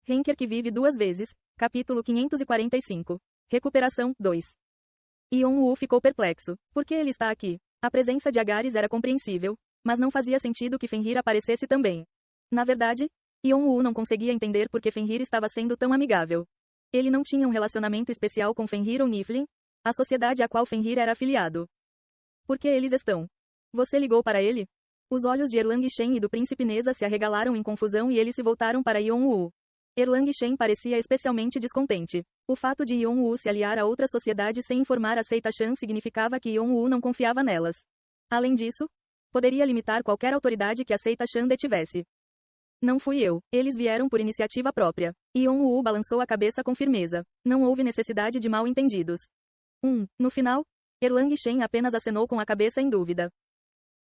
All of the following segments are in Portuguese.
Henker que vive duas vezes. Capítulo 545. Recuperação, 2. Yon-woo ficou perplexo. Por que ele está aqui? A presença de Agares era compreensível, mas não fazia sentido que Fenrir aparecesse também. Na verdade, Yon-woo não conseguia entender por que Fenrir estava sendo tão amigável. Ele não tinha um relacionamento especial com Fenrir ou Niflheim, a sociedade a qual Fenrir era afiliado. Por que eles estão? Você ligou para ele? Os olhos de Erlang Shen e do príncipe Neza se arregalaram em confusão e eles se voltaram para Yon-woo. Erlang Shen parecia especialmente descontente. O fato de Yon-woo se aliar a outra sociedade sem informar a Seita Shan significava que Yon-woo não confiava nelas. Além disso, poderia limitar qualquer autoridade que a Seita Shan detivesse. Não fui eu. Eles vieram por iniciativa própria. Yon-woo balançou a cabeça com firmeza. Não houve necessidade de mal-entendidos. No final, Erlang Shen apenas acenou com a cabeça em dúvida.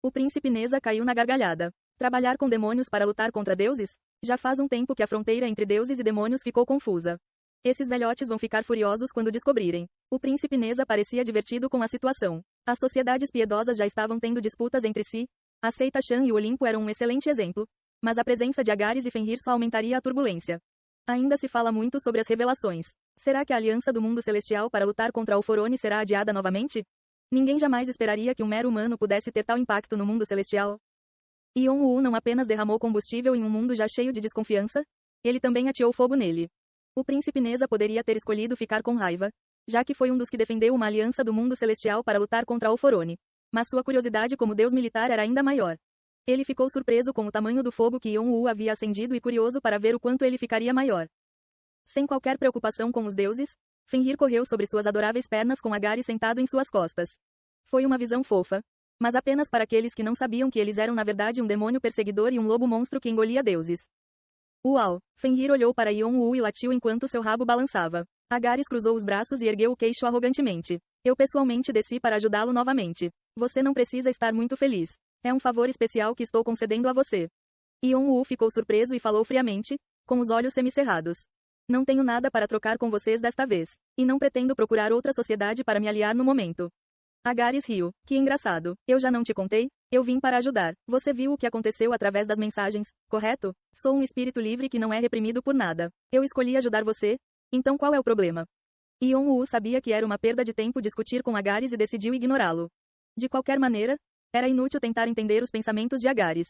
O príncipe Neza caiu na gargalhada. Trabalhar com demônios para lutar contra deuses? Já faz um tempo que a fronteira entre deuses e demônios ficou confusa. Esses velhotes vão ficar furiosos quando descobrirem. O príncipe Neza parecia divertido com a situação. As sociedades piedosas já estavam tendo disputas entre si. A Seita Shan e o Olimpo eram um excelente exemplo. Mas a presença de Agares e Fenrir só aumentaria a turbulência. Ainda se fala muito sobre as revelações. Será que a aliança do mundo celestial para lutar contra Alforone será adiada novamente? Ninguém jamais esperaria que um mero humano pudesse ter tal impacto no mundo celestial. Yon-woo não apenas derramou combustível em um mundo já cheio de desconfiança, ele também ateou fogo nele. O príncipe Neza poderia ter escolhido ficar com raiva, já que foi um dos que defendeu uma aliança do mundo celestial para lutar contra Alforone. Mas sua curiosidade como deus militar era ainda maior. Ele ficou surpreso com o tamanho do fogo que Yon-woo havia acendido e curioso para ver o quanto ele ficaria maior. Sem qualquer preocupação com os deuses, Fenrir correu sobre suas adoráveis pernas com Agares sentado em suas costas. Foi uma visão fofa, mas apenas para aqueles que não sabiam que eles eram na verdade um demônio perseguidor e um lobo monstro que engolia deuses. Uau! Fenrir olhou para Yon-woo e latiu enquanto seu rabo balançava. Agares cruzou os braços e ergueu o queixo arrogantemente. Eu pessoalmente desci para ajudá-lo novamente. Você não precisa estar muito feliz. É um favor especial que estou concedendo a você. Yon-woo ficou surpreso e falou friamente, com os olhos semicerrados. Não tenho nada para trocar com vocês desta vez. E não pretendo procurar outra sociedade para me aliar no momento. Agares riu. Que engraçado. Eu já não te contei? Eu vim para ajudar. Você viu o que aconteceu através das mensagens, correto? Sou um espírito livre que não é reprimido por nada. Eu escolhi ajudar você. Então qual é o problema? Yon-woo sabia que era uma perda de tempo discutir com Agares e decidiu ignorá-lo. De qualquer maneira, era inútil tentar entender os pensamentos de Agares.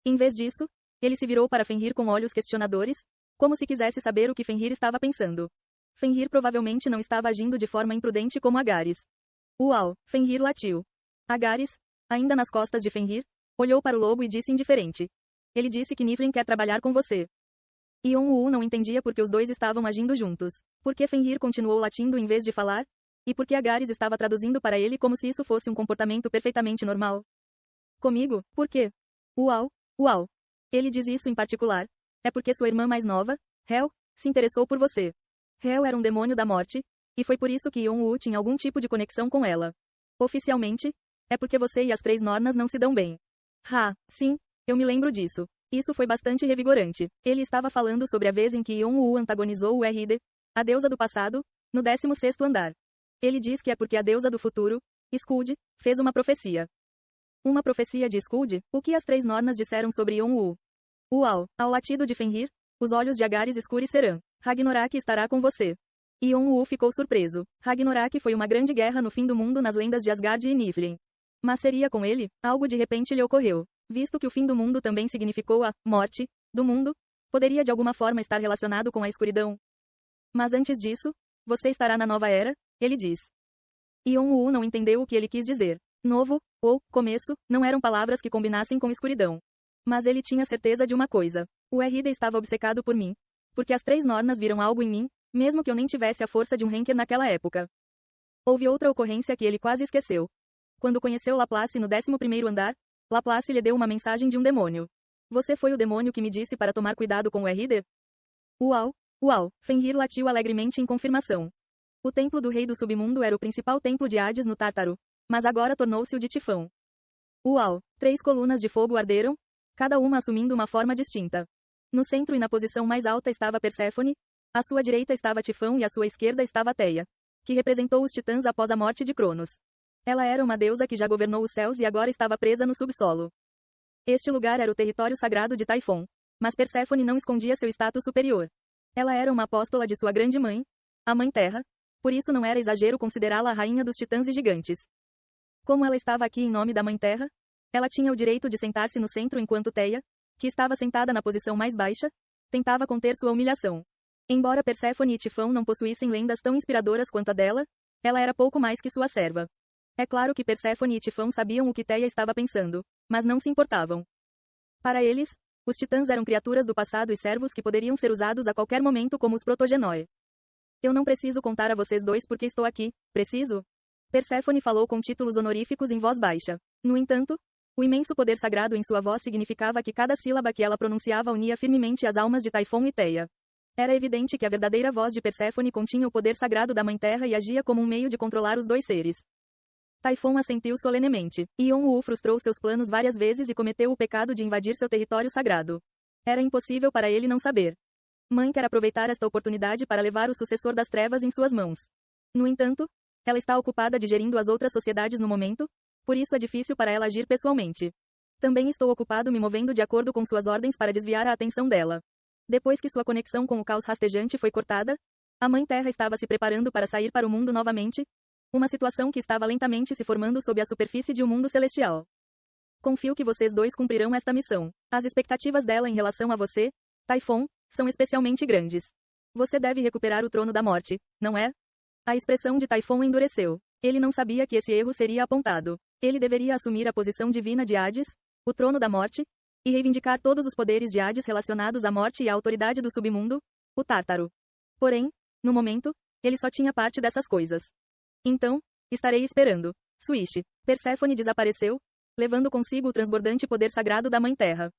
Em vez disso, ele se virou para Fenrir com olhos questionadores, como se quisesse saber o que Fenrir estava pensando. Fenrir provavelmente não estava agindo de forma imprudente como Agares. Uau! Fenrir latiu. Agares, ainda nas costas de Fenrir, olhou para o lobo e disse indiferente. Ele disse que Niflheim quer trabalhar com você. Yon-woo não entendia por que os dois estavam agindo juntos. Por que Fenrir continuou latindo em vez de falar? E por que Agares estava traduzindo para ele como se isso fosse um comportamento perfeitamente normal? Comigo? Por quê? Uau! Uau! Ele diz isso em particular. É porque sua irmã mais nova, Hel, se interessou por você. Hel era um demônio da morte, e foi por isso que Yon-woo tinha algum tipo de conexão com ela. Oficialmente, é porque você e as três Nornas não se dão bem. Sim, eu me lembro disso. Isso foi bastante revigorante. Ele estava falando sobre a vez em que Yon-woo antagonizou o RD, a deusa do passado, no 16º andar. Ele diz que é porque a deusa do futuro, Skuld, fez uma profecia. Uma profecia de Skuld? O que as três Nornas disseram sobre Yon-woo? Uau! Ao latido de Fenrir, os olhos de Agares escurecerão. Ragnorak estará com você. Yon-woo ficou surpreso. Ragnorak foi uma grande guerra no fim do mundo nas lendas de Asgard e Niflheim. Mas seria com ele? Algo de repente lhe ocorreu. Visto que o fim do mundo também significou a morte do mundo, poderia de alguma forma estar relacionado com a escuridão. Mas antes disso, você estará na nova era, ele diz. Yon-woo não entendeu o que ele quis dizer. Novo, ou começo, não eram palavras que combinassem com escuridão. Mas ele tinha certeza de uma coisa. O RD estava obcecado por mim. Porque as três Nornas viram algo em mim, mesmo que eu nem tivesse a força de um Henker naquela época. Houve outra ocorrência que ele quase esqueceu. Quando conheceu Laplace no 11º andar, Laplace lhe deu uma mensagem de um demônio. Você foi o demônio que me disse para tomar cuidado com o RD? Uau! Uau! Fenrir latiu alegremente em confirmação. O templo do rei do submundo era o principal templo de Hades no Tártaro, mas agora tornou-se o de Tifão. Uau! 3 colunas de fogo arderam, cada uma assumindo uma forma distinta. No centro e na posição mais alta estava Perséfone, à sua direita estava Tifão e à sua esquerda estava Teia, que representou os titãs após a morte de Cronos. Ela era uma deusa que já governou os céus e agora estava presa no subsolo. Este lugar era o território sagrado de Taifon, mas Perséfone não escondia seu status superior. Ela era uma apóstola de sua grande mãe, a Mãe Terra, por isso não era exagero considerá-la a rainha dos titãs e gigantes. Como ela estava aqui em nome da Mãe Terra, ela tinha o direito de sentar-se no centro enquanto Theia, que estava sentada na posição mais baixa, tentava conter sua humilhação. Embora Perséfone e Tifão não possuíssem lendas tão inspiradoras quanto a dela, ela era pouco mais que sua serva. É claro que Perséfone e Tifão sabiam o que Theia estava pensando, mas não se importavam. Para eles, os titãs eram criaturas do passado e servos que poderiam ser usados a qualquer momento como os protogenoi. Eu não preciso contar a vocês dois porque estou aqui, preciso? Perséfone falou com títulos honoríficos em voz baixa. No entanto, o imenso poder sagrado em sua voz significava que cada sílaba que ela pronunciava unia firmemente as almas de Taifon e Theia. Era evidente que a verdadeira voz de Perséfone continha o poder sagrado da Mãe Terra e agia como um meio de controlar os dois seres. Taifon assentiu solenemente. Ion-Woo frustrou seus planos várias vezes e cometeu o pecado de invadir seu território sagrado. Era impossível para ele não saber. Mãe quer aproveitar esta oportunidade para levar o sucessor das trevas em suas mãos. No entanto, ela está ocupada digerindo as outras sociedades no momento, por isso é difícil para ela agir pessoalmente. Também estou ocupado me movendo de acordo com suas ordens para desviar a atenção dela. Depois que sua conexão com o caos rastejante foi cortada, a Mãe Terra estava se preparando para sair para o mundo novamente, uma situação que estava lentamente se formando sob a superfície de um mundo celestial. Confio que vocês dois cumprirão esta missão. As expectativas dela em relação a você, Taifon, são especialmente grandes. Você deve recuperar o trono da morte, não é? A expressão de Taifon endureceu. Ele não sabia que esse erro seria apontado. Ele deveria assumir a posição divina de Hades, o trono da morte, e reivindicar todos os poderes de Hades relacionados à morte e à autoridade do submundo, o Tártaro. Porém, no momento, ele só tinha parte dessas coisas. Então, estarei esperando. Swish. Perséfone desapareceu, levando consigo o transbordante poder sagrado da Mãe Terra.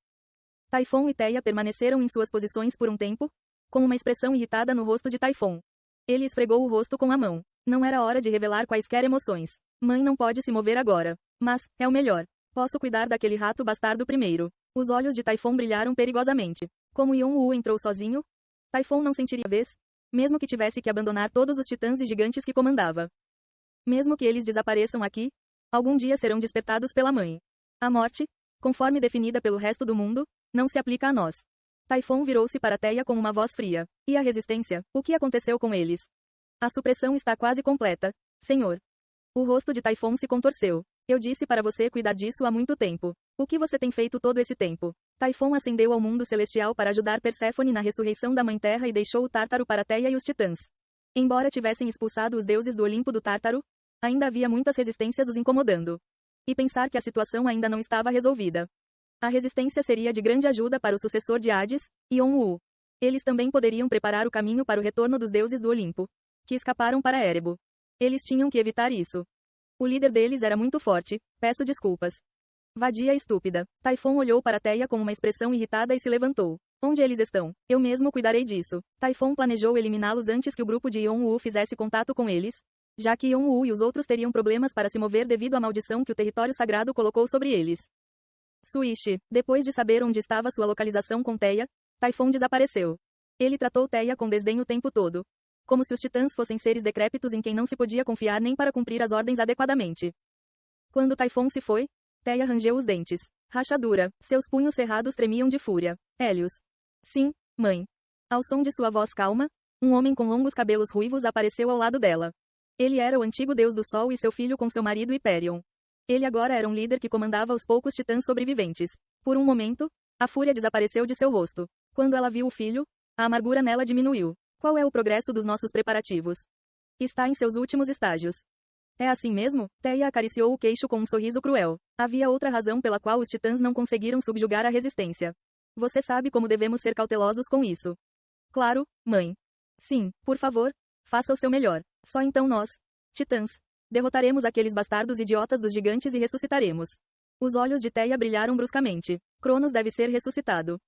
Taifon e Theia permaneceram em suas posições por um tempo, com uma expressão irritada no rosto de Taifon. Ele esfregou o rosto com a mão. Não era hora de revelar quaisquer emoções. Mãe não pode se mover agora. Mas, é o melhor. Posso cuidar daquele rato bastardo primeiro. Os olhos de Taifon brilharam perigosamente. Como Ion-Woo entrou sozinho, Taifon não sentiria vez, mesmo que tivesse que abandonar todos os titãs e gigantes que comandava. Mesmo que eles desapareçam aqui, algum dia serão despertados pela Mãe. A morte, conforme definida pelo resto do mundo, não se aplica a nós. Taifon virou-se para Theia com uma voz fria. E a resistência? O que aconteceu com eles? A supressão está quase completa, senhor. O rosto de Taifon se contorceu. Eu disse para você cuidar disso há muito tempo. O que você tem feito todo esse tempo? Taifon ascendeu ao mundo celestial para ajudar Perséfone na ressurreição da Mãe Terra e deixou o Tártaro para Theia e os titãs. Embora tivessem expulsado os deuses do Olimpo do Tártaro, ainda havia muitas resistências os incomodando. E pensar que a situação ainda não estava resolvida. A resistência seria de grande ajuda para o sucessor de Hades, Ion-Woo. Eles também poderiam preparar o caminho para o retorno dos deuses do Olimpo, que escaparam para Erebo. Eles tinham que evitar isso. O líder deles era muito forte, peço desculpas. Vadia estúpida. Taifon olhou para Theia com uma expressão irritada e se levantou. Onde eles estão? Eu mesmo cuidarei disso. Taifon planejou eliminá-los antes que o grupo de Ion-Woo fizesse contato com eles, já que Ion-Woo e os outros teriam problemas para se mover devido à maldição que o território sagrado colocou sobre eles. Swish. Depois de saber onde estava sua localização com Theia, Taifon desapareceu. Ele tratou Theia com desdém o tempo todo. Como se os titãs fossem seres decrépitos em quem não se podia confiar nem para cumprir as ordens adequadamente. Quando Taifon se foi, Theia rangeu os dentes. Rachadura. Seus punhos cerrados tremiam de fúria. Hélios. Sim, mãe. Ao som de sua voz calma, um homem com longos cabelos ruivos apareceu ao lado dela. Ele era o antigo deus do sol e seu filho com seu marido Hyperion. Ele agora era um líder que comandava os poucos titãs sobreviventes. Por um momento, a fúria desapareceu de seu rosto. Quando ela viu o filho, a amargura nela diminuiu. Qual é o progresso dos nossos preparativos? Está em seus últimos estágios. É assim mesmo? Theia acariciou o queixo com um sorriso cruel. Havia outra razão pela qual os titãs não conseguiram subjugar a resistência. Você sabe como devemos ser cautelosos com isso. Claro, mãe. Sim, por favor, faça o seu melhor. Só então nós, titãs, derrotaremos aqueles bastardos idiotas dos gigantes e ressuscitaremos. Os olhos de Theia brilharam bruscamente. Cronos deve ser ressuscitado.